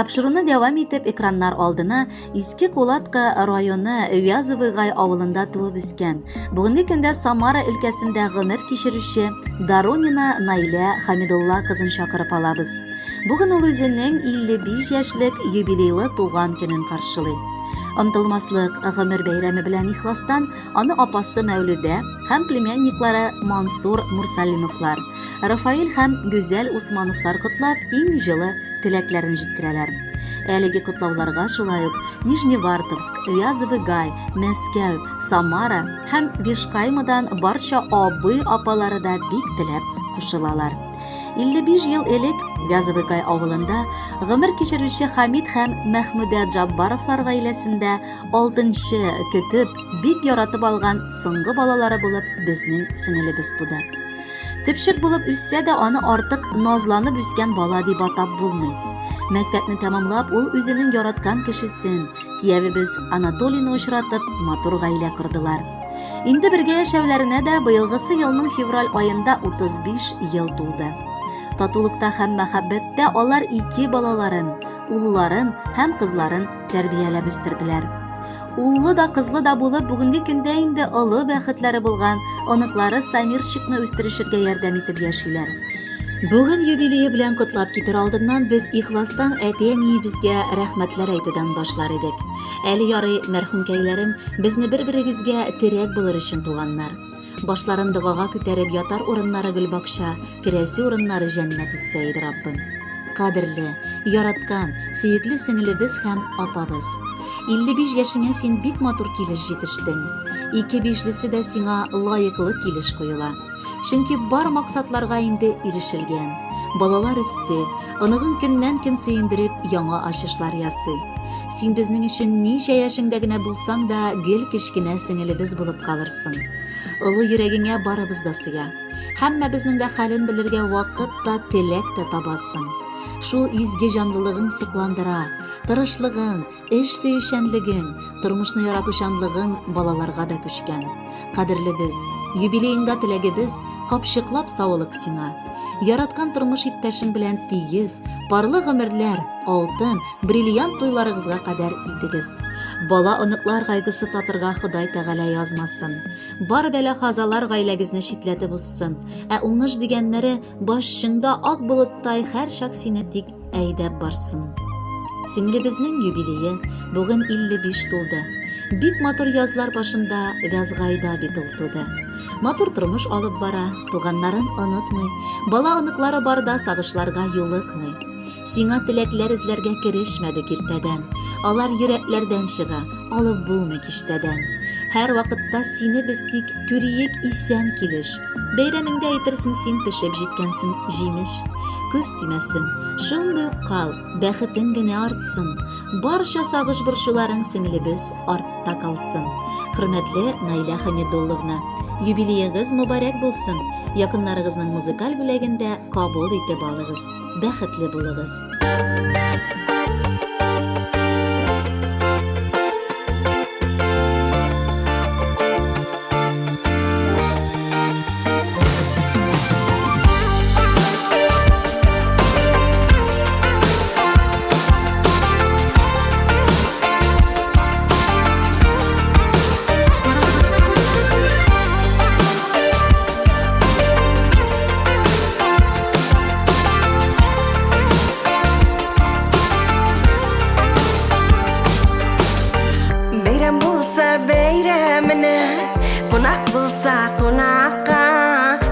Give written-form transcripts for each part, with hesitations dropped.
Тапшыруны дәвам итеп экраннар алдына Иске Кулатка районы Вязовый гай авылында туып үскән. Бүгенге көндә Самара өлкәсендә гомер кичерүче Доронина Наилә Хамидулла кызын чакырып алабыз. Бүген ул үзенең 55 яшьлек юбилейлы туган көнен каршылый. Ынтылмаслык гомер бәйрәме белән ихластан аны апасы Мәүлүдә һәм племянниклары Мансур Мурсалимовлар, Рафаил һәм Гүзәл Усмановлар котлап, иң җылы теләкләрен җиткерәләр. Әлеге котлауларга шулай ук Нижневартовск, Вязовый гай, Мәскәү, Самара һәм Вишкаймадан барча абый-апалары да бик теләп кушылалар. 55 ел элек Вязовый гай авылында гомер кичерүче Хамид һәм Мәхмүдә Джаббаровлар гаиләсендә 6нчы көтеп, бик яратып алган соңгы балалары булып безнең сеңелебез туды. Төпчек булып үссә дә аны артык назланып үскән бала дип атап булмый. Мәктәпне тәмамлап, ул үзенең яраткан кешесен, киявебез Анатолийны очратып, матур гаилә кордылар. Инде бергә яшәүләренә дә быелгысы елның февраль аенда 35 ел тулды. Татулыкта һәм мәхәббәттә алар 2 балаларын, улларын һәм кызларын тәрбияләп үстерделәр. Уллы да кызлы да булып, бүгенге көндә инде олы бәхетләре булган оныклары Самирчикны үстерешергә ярдәм итеп яшиләр. Бүген юбилее белән котлап китер алдыннан без ихластан әти-әниебезгә рәхмәтләр әйтүдән башлар идек. Әле ярый, мәрхүмкәйләрем, безне бер-берегезгә терәк булыр өчен туганнар. Башларын догага күтәреп ятар урыннары гөлбакча, керәсе урыннары җәннәт итсә иде Раббым. Кадерле, яраткан, сөекле сеңелебез һәм апабыз. 55 яшеңә син бик матур килеш җитештең. 2-5лесе дә сиңа лаеклы килеш куела. Чөнки бар максатларга инде ирешелгән. Балалар үсте, оныгын көннән-көн сөендереп яңа ачышлар ясый. Син безнең өчен ничә яшеңдә генә булсаң да гел кечкенә сеңелебез булып калырсың. Олы йөрәгеңә барыбыз да сыя. Һәммәбезнең дә хәлен белергә вакыт та, теләк тә табасың. Шул изге җанлылыгың сокландыра, тырышлыгың, эш сөючәнлегең, тормышны яратучанлыгың балаларга да күчкән. Кадерлебез, юбилееңдә теләгебез капчыклап саулык сиңа. Яраткан тормыш иптәшең белән тигез, парлы гомерләр, алтын, бриллиант туйларыгызга кадәр итегез. Бала оныклар кайгысы татырга Ходай Тәгалә язмасын. Бар бәла-казалар гаиләгезне читләтеп узсын. Ә уңыш дигәннәре башыңда ак болыттай һәрчак сине тик әйдәп барсын. Сеңлебезнең юбилее бүген 55 тулды. Бик матур язлар башында Вязгайда бит ул туды. Матур тормыш алып бара, туганнарын онытмый, бала оныклары барда сагышларга юлыкмый. Сиңа теләкләр эзләргә керешмәде иртәдән. Алар йөрәкләрдән чыга, алып булмый киштәдән. Һәр вакытта сине без тик күриек исән килеш. Бәйрәмеңдә әйтерсең син пешеп җиткәнсең җимеш. Күз тимәсен, шундый ук кал, бәхетең генә артсын. Барча сагыш борчуларың сеңлебез артта калсын. Хөрмәтле Наилә Хамидулловна, юбилеегыз мөбарәк булсын. Якыннарыгызның музыкаль бүләгендә кабул итеп алыгыз. Бәхетле булыгыз. Konak bulsa konakka,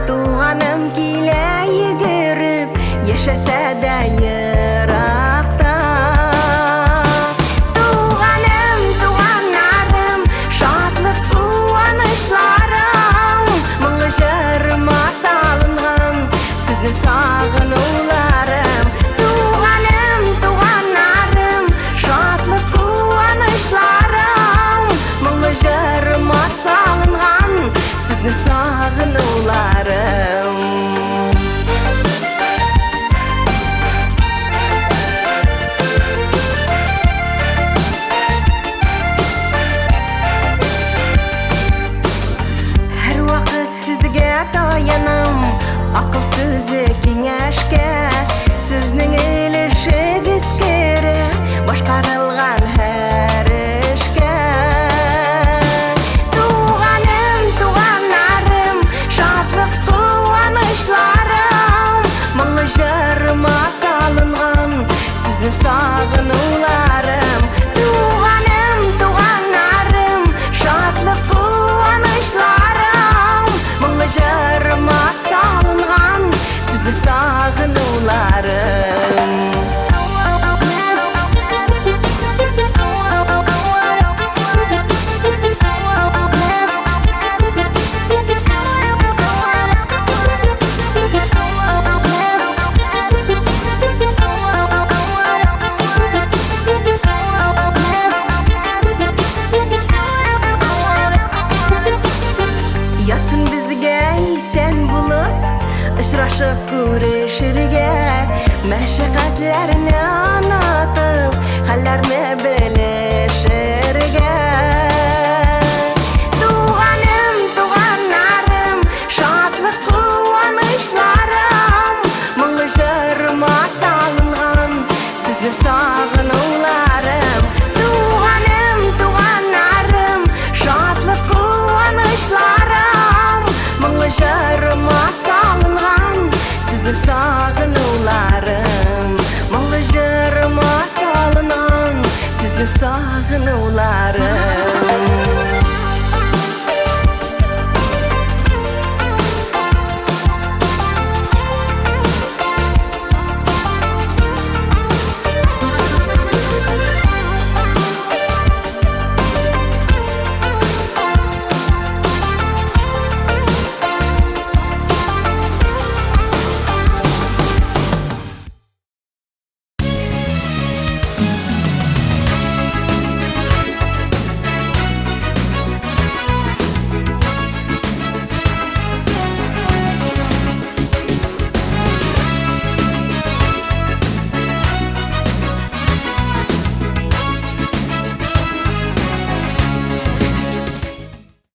tuğanım kile yürüp yaşasa da yırakta. Tuğanım, tuğanlarım, şatlık tuğanışlarım, mıngışırma salınğım, sizni sağınılarım. Tuğanım, tuğanlarım, şatlık tuğanışlarım, mıngışırma salınğım, sizni sağınılarım. Her vakit sizge dayanım, akıl sözü kengashga, sizning ilishigis kerak. boşqarılğan hər işgə. Tuğanım, tuğanlarım, şadlıq quvonuşlarım, mыңlı jırıma salınğan sizni sağınılarım. Tuğanım, tuğanlarım, şadlıq quvonuşlarım, mыңlı jırıma salınğan sizni sağınılarım. Yasın bizge sen bulup Işraşıp görüşürge Meşakkatlerini anlatıp Hallerini bilişirge. Tuğanım, tuğanlarım, şadlık quvonuşlarım, mыңlı jırıma salınğan sizni sağınılarım. Tuğanım, tuğanlarım, şadlık quvonuşlarım, mыңlı jırıma salınğan sizni sağınılarım. Mыңlı jırıma salınğan sizni sağınılarım.